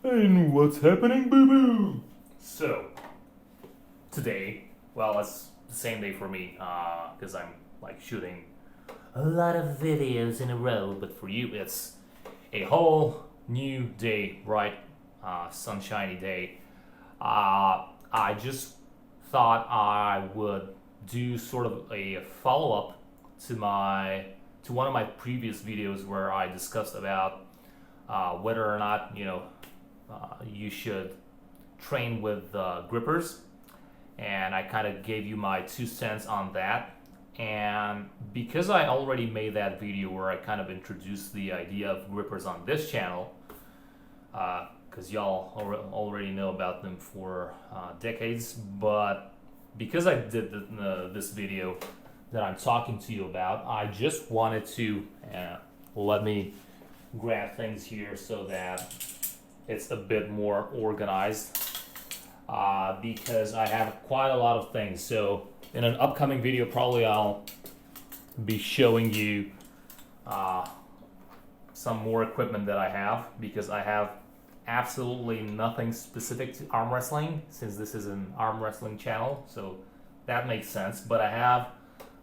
And what's happening, boo-boo? So, today, well, it's the same day for me, because I'm like shooting a lot of videos in a row, but for you, it's a whole new day, bright, sunshiny day. I just thought I would do sort of a follow-up to one of my previous videos where I discussed about whether or not you should train with grippers, and I kind of gave you my 2 cents on that. And because I already made that video where I kind of introduced the idea of grippers on this channel, because y'all already know about them for decades, but because I did this video that I'm talking to you about, I just wanted to let me grab things here so that it's a bit more organized, because I have quite a lot of things. So in an upcoming video, probably I'll be showing you some more equipment that I have, because I have absolutely nothing specific to arm wrestling, since this is an arm wrestling channel, so that makes sense. But I have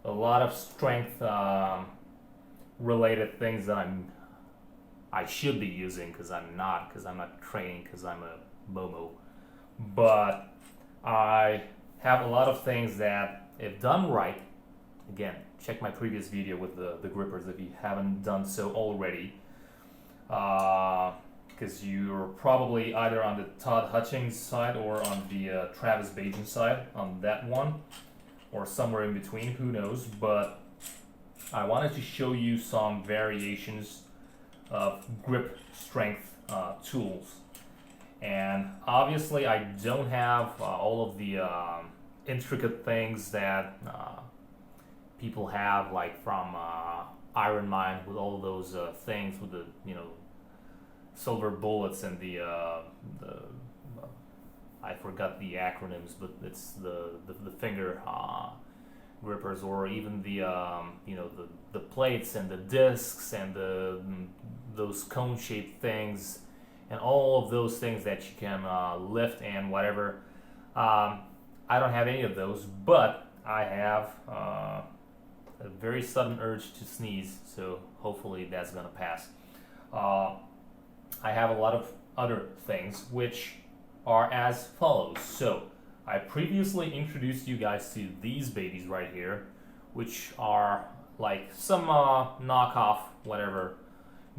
a lot of strength related things that I should be using, because I'm not training, because I'm a Momo. But I have a lot of things that, if done right, again, check my previous video with the grippers if you haven't done so already, because you're probably either on the Todd Hutchings side or on the Travis Bajan side on that one, or somewhere in between, who knows. But I wanted to show you some variations of grip strength tools. And obviously I don't have all of the intricate things that people have, like from Iron Mine, with all those things with the silver bullets and the I forgot the acronyms, but it's the finger grippers, or even the plates and the discs and those cone shaped things, and all of those things that you can lift and whatever. I don't have any of those, but I have a very sudden urge to sneeze, so hopefully that's gonna pass. I have a lot of other things which are as follows. So I previously introduced you guys to these babies right here, which are like some knockoff whatever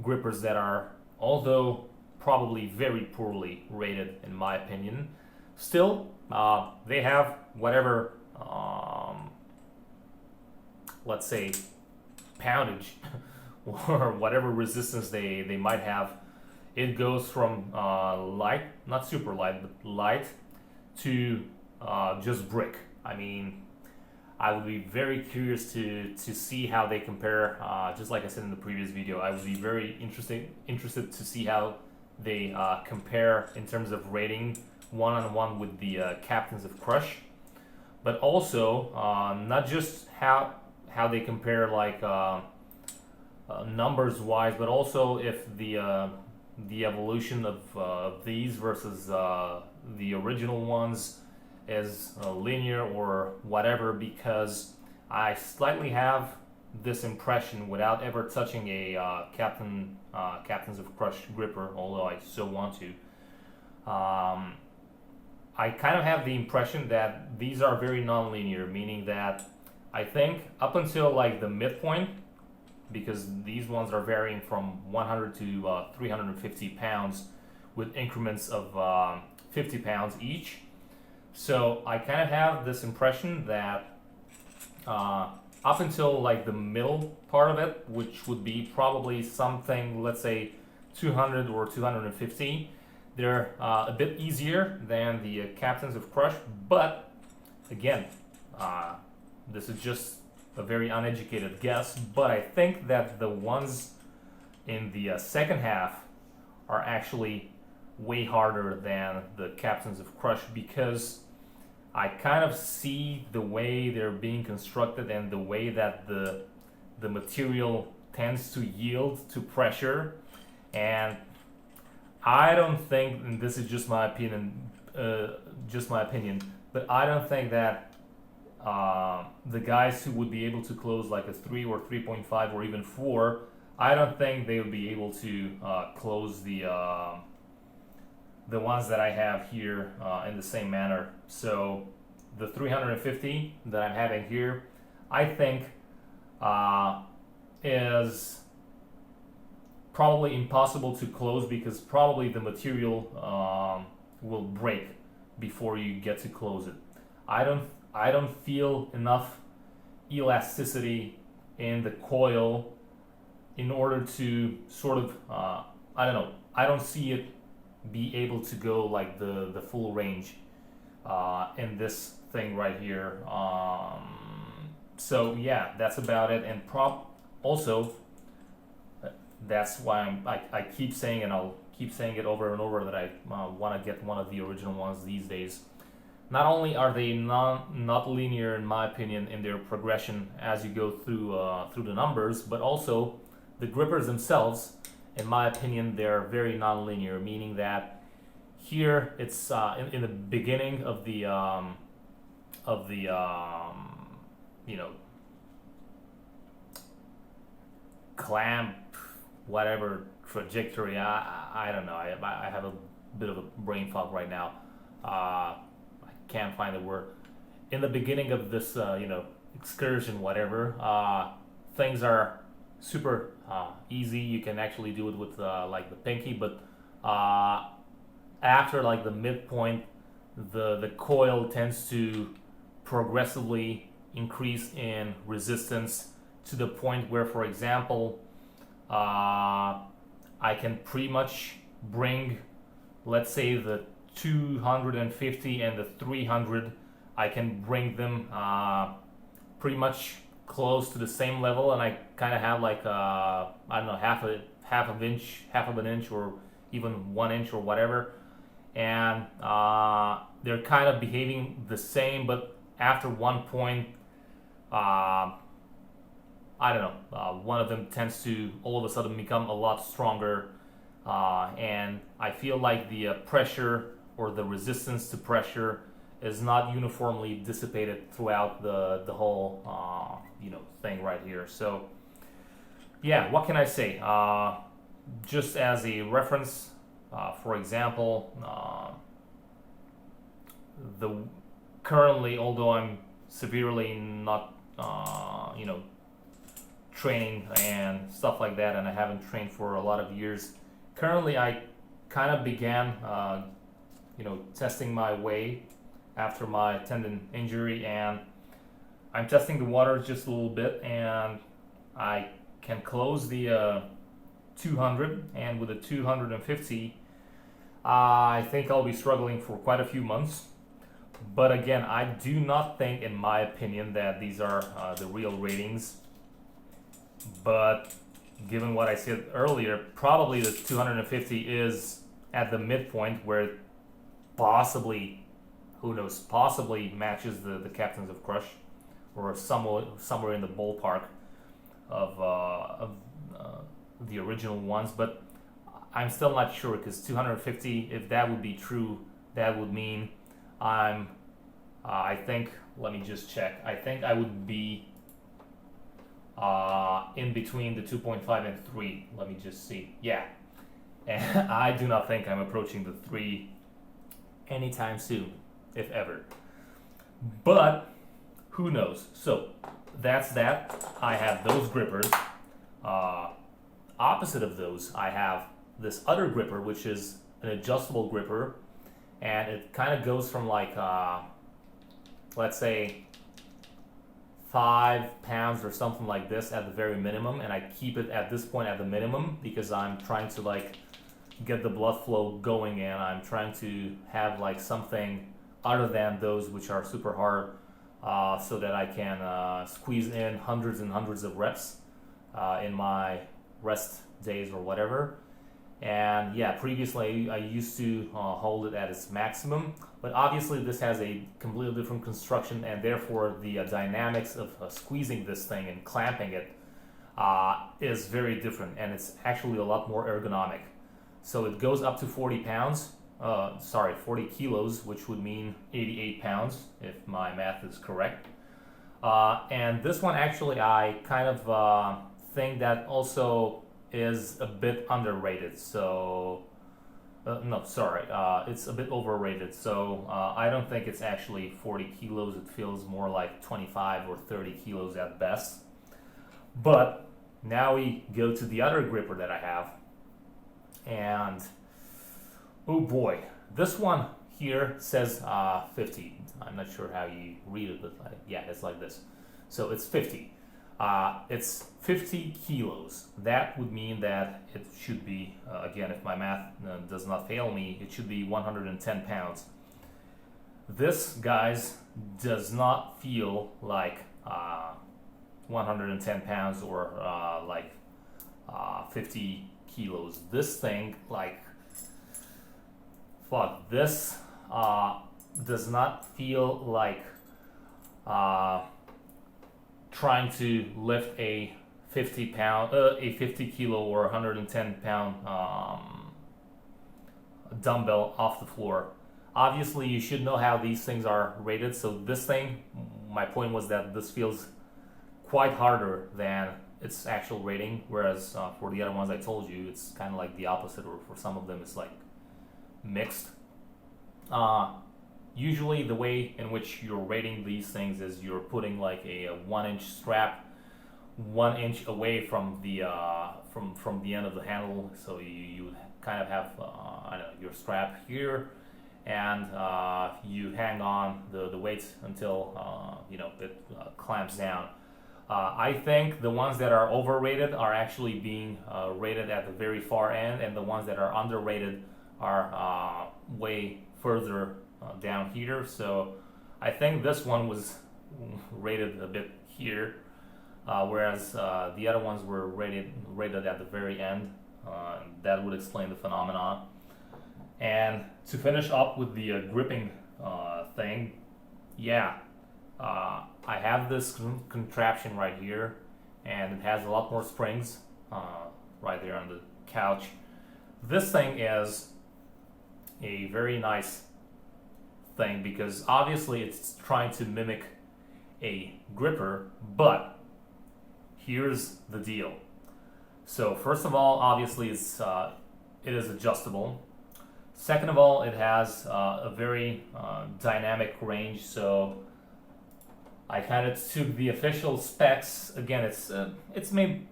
grippers that are, although probably very poorly rated in my opinion, still they have whatever let's say poundage or whatever resistance they might have. It goes from light, not super light, but light, to just brick. I mean, I would be very curious to see how they compare. Just like I said in the previous video, I would be very interested to see how they compare in terms of rating one-on-one with the Captains of Crush, but also not just how they compare, like numbers wise, but also if the evolution of these versus the original ones is linear or whatever, because I slightly have this impression, without ever touching a Captains of Crush gripper, although I so want to. I kind of have the impression that these are very non-linear, meaning that I think up until like the midpoint, because these ones are varying from 100 to 350 pounds with increments of 50 pounds each. So I kind of have this impression that up until like the middle part of it, which would be probably something, let's say 200 or 250, they're a bit easier than the Captains of Crush. But again, this is just a very uneducated guess, but I think that the ones in the second half are actually way harder than the Captains of Crush, because I kind of see the way they're being constructed and the way that the material tends to yield to pressure, and I don't think, and this is just my opinion, but I don't think that the guys who would be able to close like a 3 or 3.5 or even 4, I don't think they would be able to close the ones that I have here in the same manner. So the 350 that I'm having here, I think is probably impossible to close because probably the material will break before you get to close it. I don't feel enough elasticity in the coil in order to sort of I don't know. I don't see it be able to go like the full range in this thing right here. So yeah, that's about it. And also that's why I keep saying, and I'll keep saying it over and over, that I want to get one of the original ones these days. Not only are they not linear in my opinion in their progression as you go through the numbers, but also the grippers themselves, in my opinion, they're very non-linear, meaning that here it's in the beginning of the you know, clamp, whatever trajectory. I don't know. I have a bit of a brain fog right now. I can't find the word. In the beginning of this, excursion, whatever, things are super easy. You can actually do it with like the pinky, but after like the midpoint, the coil tends to progressively increase in resistance to the point where, for example, I can pretty much bring, let's say, the 250 and the 300, I can bring them pretty much close to the same level, and I kind of have like I don't know, half of an inch, or even 1 inch or whatever, and they're kind of behaving the same, but after one point, I don't know, one of them tends to all of a sudden become a lot stronger, and I feel like the pressure or the resistance to pressure is not uniformly dissipated throughout the whole thing right here. So yeah, what can I say? Just as a reference, for example, currently, although I'm severely not training and stuff like that, and I haven't trained for a lot of years, currently I kind of began testing my way after my tendon injury, and I'm testing the water just a little bit, and I can close the 200, and with the 250 I think I'll be struggling for quite a few months. But again, I do not think, in my opinion, that these are the real ratings. But given what I said earlier, probably the 250 is at the midpoint where it possibly, who knows, possibly matches the Captains of Crush, or somewhere in the ballpark of the original ones. But I'm still not sure, because 250, if that would be true, that would mean I think, let me just check. I think I would be in between the 2.5 and 3. Let me just see. Yeah. And I do not think I'm approaching the 3 anytime soon, if ever. But who knows? So that's that. I have those grippers. Opposite of those, I have this other gripper, which is an adjustable gripper, and it kind of goes from like let's say 5 pounds or something like this at the very minimum, and I keep it at this point at the minimum because I'm trying to like get the blood flow going, and I'm trying to have like something other than those which are super hard, so that I can squeeze in hundreds and hundreds of reps in my rest days or whatever. And yeah, previously I used to hold it at its maximum, but obviously this has a completely different construction, and therefore the dynamics of squeezing this thing and clamping it is very different, and it's actually a lot more ergonomic. So it goes up to 40 pounds. 40 kilos, which would mean 88 pounds if my math is correct. And this one actually I kind of think that also is a bit underrated. So it's a bit overrated. So I don't think it's actually 40 kilos. It feels more like 25 or 30 kilos at best. But now we go to the other gripper that I have. And oh boy, this one here says 50. I'm not sure how you read it, but yeah, it's like this. So it's 50. It's 50 kilos. That would mean that it should be, again, if my math does not fail me, it should be 110 pounds. This, guys, does not feel like 110 pounds or 50 kilos. This thing, this does not feel like trying to lift a 50 kilo or 110 pound dumbbell off the floor. Obviously, you should know how these things are rated. So this thing, my point was that this feels quite harder than its actual rating, whereas for the other ones I told you, it's kind of like the opposite, or for some of them it's like mixed. Usually the way in which you're rating these things is you're putting like a 1-inch strap 1 inch away from the from the end of the handle, so you kind of have your strap here, and you hang on the weight until it clamps down. I think the ones that are overrated are actually being rated at the very far end, and the ones that are underrated are way further down here. So I think this one was rated a bit here, whereas the other ones were rated at the very end. That would explain the phenomenon. And to finish up with the gripping thing, I have this contraption right here, and it has a lot more springs right there on the couch. This thing is a very nice thing because obviously it's trying to mimic a gripper, but here's the deal. So first of all, obviously it is adjustable. Second of all, it has a very dynamic range, so I kind of took the official specs. Again, it's made,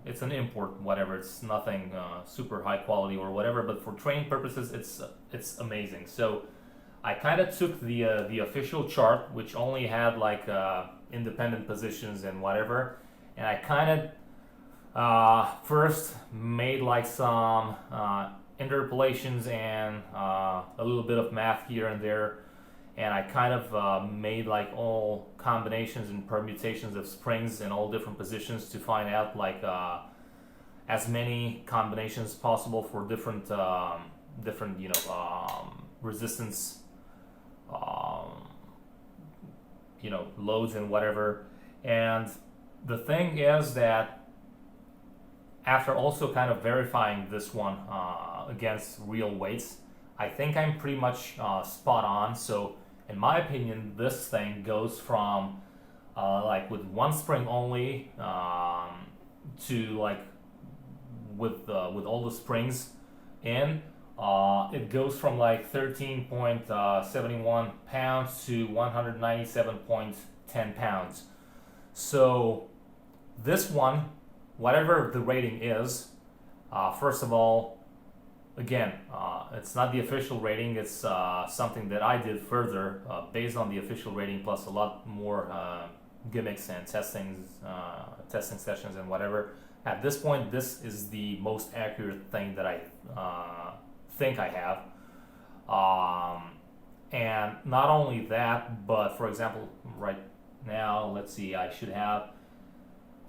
it's an import, whatever. It's nothing super high quality or whatever, but for training purposes, it's amazing. So I kind of took the official chart, which only had like independent positions and whatever, and I kind of first made like some interpolations and a little bit of math here and there. And I kind of made like all combinations and permutations of springs in all different positions to find out like as many combinations possible for different resistance loads and whatever. And the thing is that after also kind of verifying this one against real weights, I think I'm pretty much spot on. So in my opinion, this thing goes from like with one spring only to like with all the springs in, it goes from like 13.71 pounds to 197.10 pounds. So this one, whatever the rating is, first of all, again, it's not the official rating. It's something that I did further based on the official rating, plus a lot more gimmicks and testing sessions and whatever. At this point, this is the most accurate thing that I think I have. And not only that, but for example, right now, let's see, I should have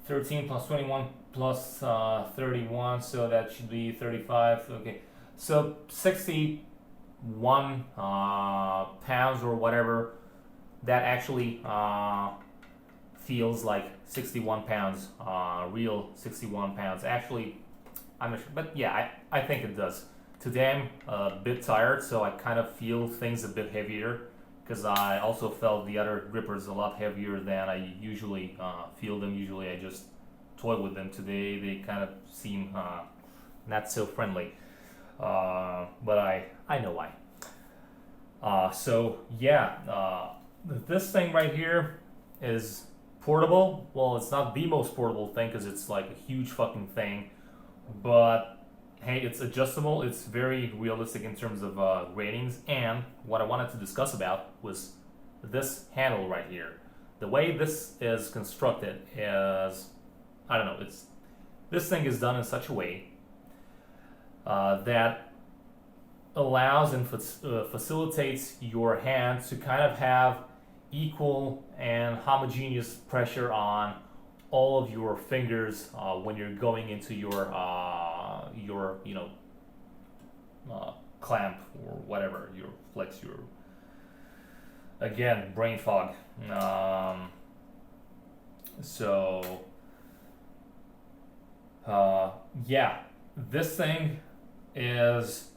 13 plus 21 plus 31, so that should be 35. Okay. So 61 pounds or whatever, that actually feels like 61 pounds, real 61 pounds. Actually, I'm not sure, but yeah, I think it does. Today I'm a bit tired, so I kind of feel things a bit heavier because I also felt the other grippers a lot heavier than I usually feel them. Usually I just toy with them. Today they kind of seem not so friendly, but I know why. So yeah, this thing right here is portable. Well, it's not the most portable thing because it's like a huge fucking thing, but hey, it's adjustable. It's very realistic in terms of ratings. And what I wanted to discuss about was this handle right here. The way this is constructed is, I don't know, this thing is done in such a way that allows and facilitates your hand to kind of have equal and homogeneous pressure on all of your fingers when you're going into your clamp or whatever, your flex, your, again, brain fog. Yeah, this thing is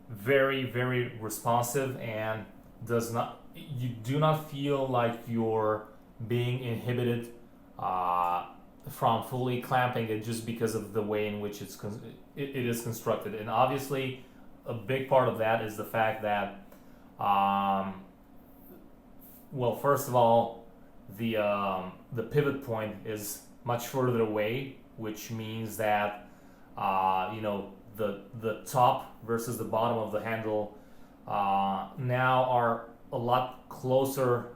very, very responsive and you do not feel like you're being inhibited from fully clamping it just because of the way in which it is constructed. And obviously a big part of that is the fact that well, first of all, the pivot point is much further away, which means that the top versus the bottom of the handle now are a lot closer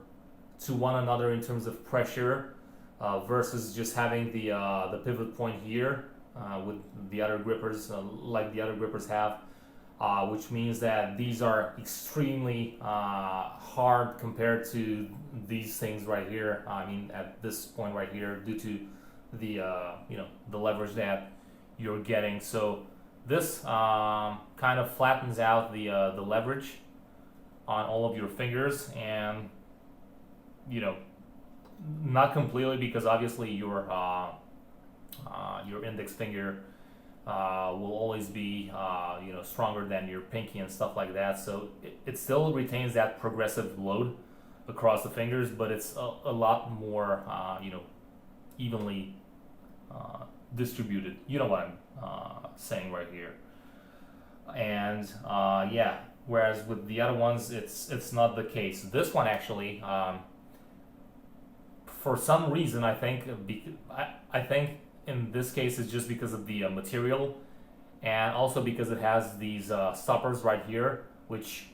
to one another in terms of pressure versus just having the pivot point here with the other grippers like the other grippers have, which means that these are extremely hard compared to these things right here. I mean, at this point right here, due to the the leverage that you're getting. So this kind of flattens out the leverage on all of your fingers, and not completely, because obviously your index finger will always be stronger than your pinky and stuff like that. So it still retains that progressive load across the fingers, but it's a lot more evenly distributed. You know what I'm saying right here. And yeah, whereas with the other ones it's not the case. This one actually, for some reason, I think in this case it's just because of the material, and also because it has these stoppers right here, which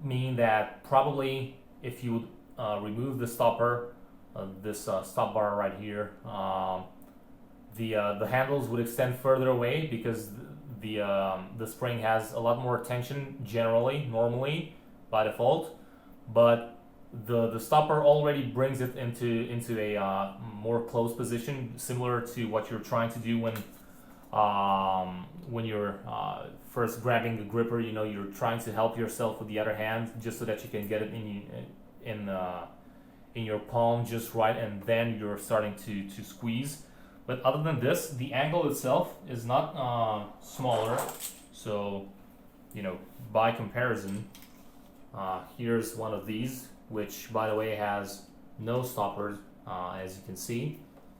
mean that probably if you remove the stopper, this stop bar right here, the handles would extend further away, because the spring has a lot more tension normally by default, but the stopper already brings it into a more closed position, similar to what you're trying to do when you're first grabbing the gripper. You're trying to help yourself with the other hand just so that you can get it in your palm just right, and then you're starting to squeeze. But other than this, the angle itself is not smaller. So, by comparison, here's one of these, which, by the way, has no stoppers, as you can see.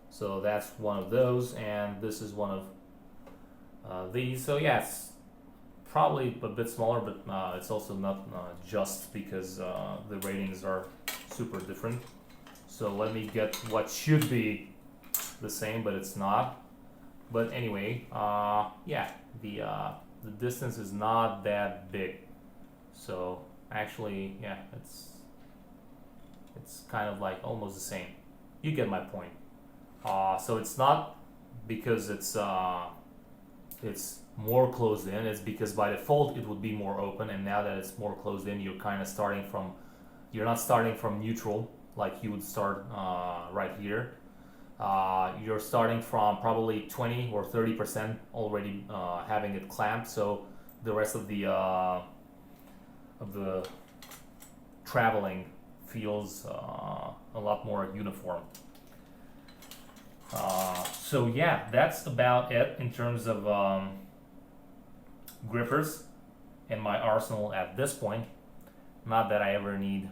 So that's one of those, and this is one of these. So yeah, it's probably a bit smaller, but it's also not just because the ratings are super different. So let me get what should be the same, but it's not. But anyway, yeah, the distance is not that big. So actually, yeah, it's kind of like almost the same. You get my point. So it's not because it's more closed in. It's because by default it would be more open, and now that it's more closed in, you're kind of you're not starting from neutral like you would start right here. You're starting from probably 20 or 30% already having it clamped, so the rest of the traveling feels a lot more uniform. So yeah, that's about it in terms of grippers in my arsenal at this point. Not that I ever need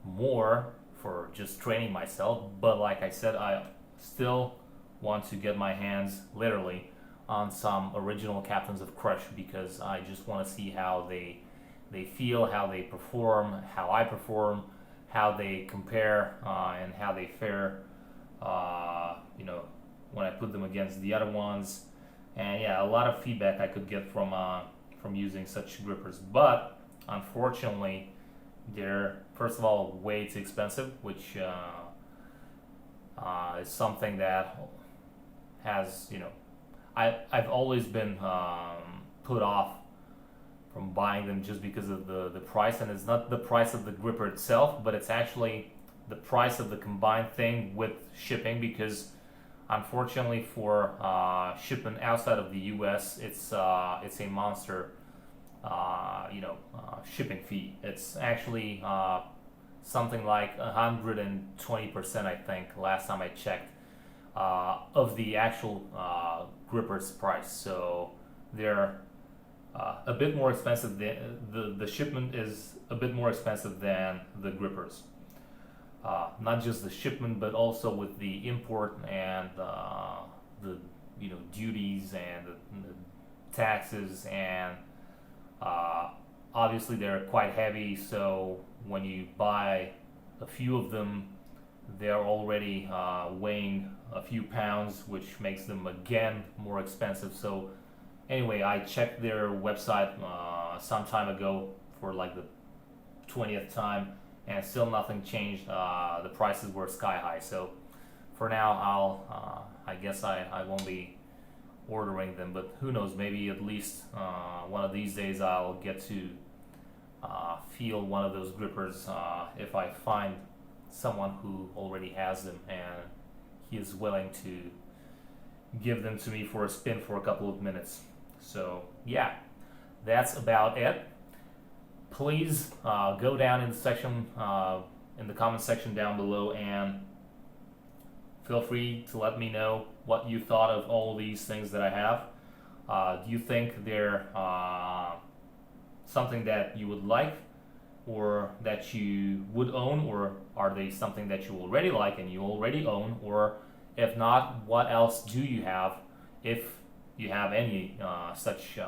more for just training myself, but like I said, I still want to get my hands literally on some original Captains of Crush because I just want to see how they feel, how they perform, how I perform, how they compare, and how they fare. When I put them against the other ones, and yeah, a lot of feedback I could get from using such grippers, but unfortunately, they're first of all way too expensive, which is something that has I've always been put off from buying them just because of the price, and it's not the price of the gripper itself, but it's actually the price of the combined thing with shipping, because unfortunately for shipment outside of the US, it's a monster shipping fee. It's actually something like 120%, I think, last time I checked, of the actual gripper's price. So they're a bit more expensive. The shipment is a bit more expensive than the grippers. Not just the shipment, but also with the import and the duties and the taxes, and obviously they're quite heavy. So when you buy a few of them, they're already weighing a few pounds, which makes them again more expensive. So anyway, I checked their website some time ago for like the 20th time, and still nothing changed. The prices were sky high. So for now, I guess I won't be ordering them, but who knows, maybe at least one of these days I'll get to feel one of those grippers if I find someone who already has them and he is willing to give them to me for a spin for a couple of minutes. So yeah, that's about it. Please go down in the section, in the comment section down below, and feel free to let me know what you thought of all these things that I have. Do you think they're something that you would like, or that you would own, or are they something that you already like and you already own? Or if not, what else do you have, if you have any such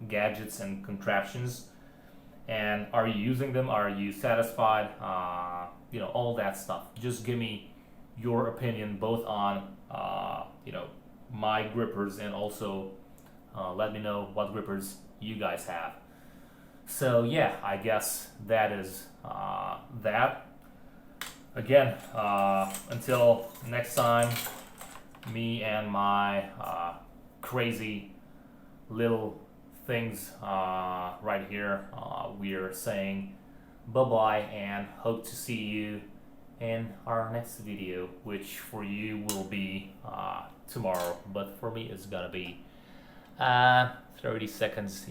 gadgets and contraptions? And are you using them? Are you satisfied? All that stuff. Just give me your opinion both on my grippers, and also let me know what grippers you guys have. So yeah, I guess that is that. Again, until next time, me and my crazy little things right here, we are saying bye-bye and hope to see you in our next video, which for you will be tomorrow, but for me it's gonna be 30 seconds,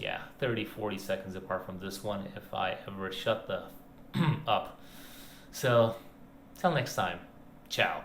40 seconds apart from this one, if I ever shut the up. So till next time, ciao.